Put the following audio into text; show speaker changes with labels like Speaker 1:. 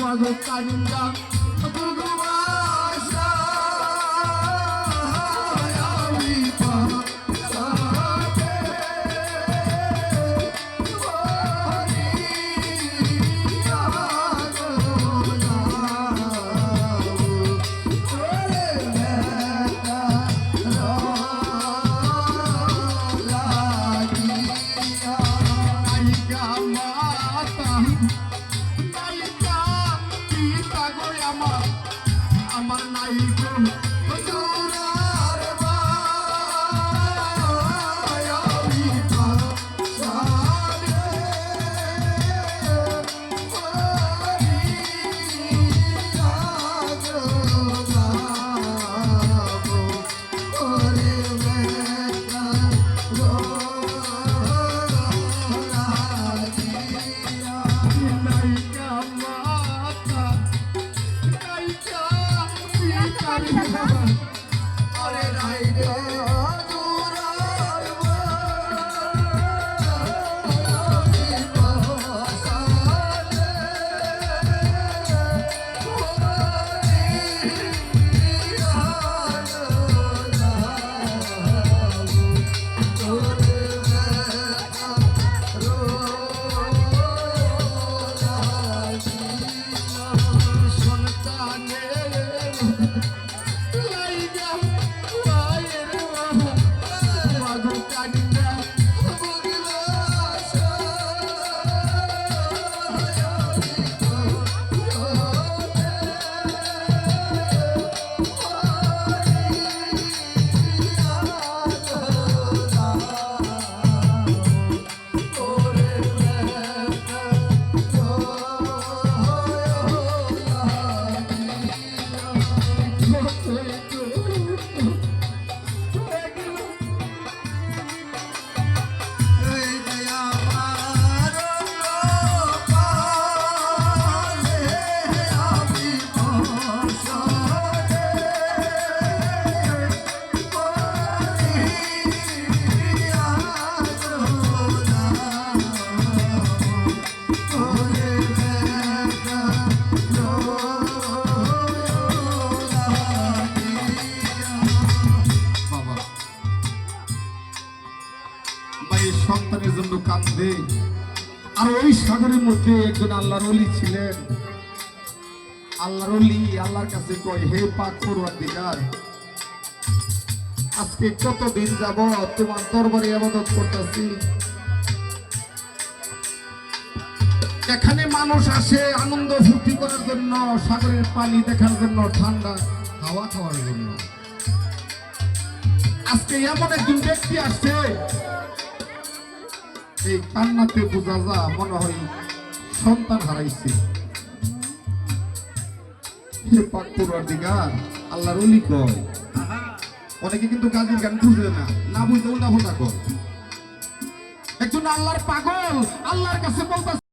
Speaker 1: মাগো কান্দা দুর্গবাসা আমি পাশাতে আমার নাই হুজুরার ভাই আমি পাশাতে আরে রাইডে সন্তানের জন্য কাঁদবে। আর ওই সাগরের মধ্যে একজন আল্লাহর ওলি ছিলেন। আল্লাহর ওলি আল্লাহর কাছে কয়, হে পাক পরওয়ারদিগার, আজকে কতদিন যাবত তোমার দরবারে ইবাদত করতেছি, এখানে মানুষ আসে আনন্দ ফুর্তি করার জন্য, সাগরের পানি দেখার জন্য, ঠান্ডা হাওয়া খাওয়ার জন্য। আজকে এমন একজন ব্যক্তি আসছে, এই কান্নাতে বোঝা যা মনে হয় সন্তান হারাইছে। হে পাক পরওয়ারদিগার, আল্লাহর ওলি কয়। অনেকে কিন্তু গাজীর গান বুঝে না, না বুঝতে উল্টা ফুল্টা কয়। একজন আল্লাহর পাগল আল্লাহর কাছে বলতে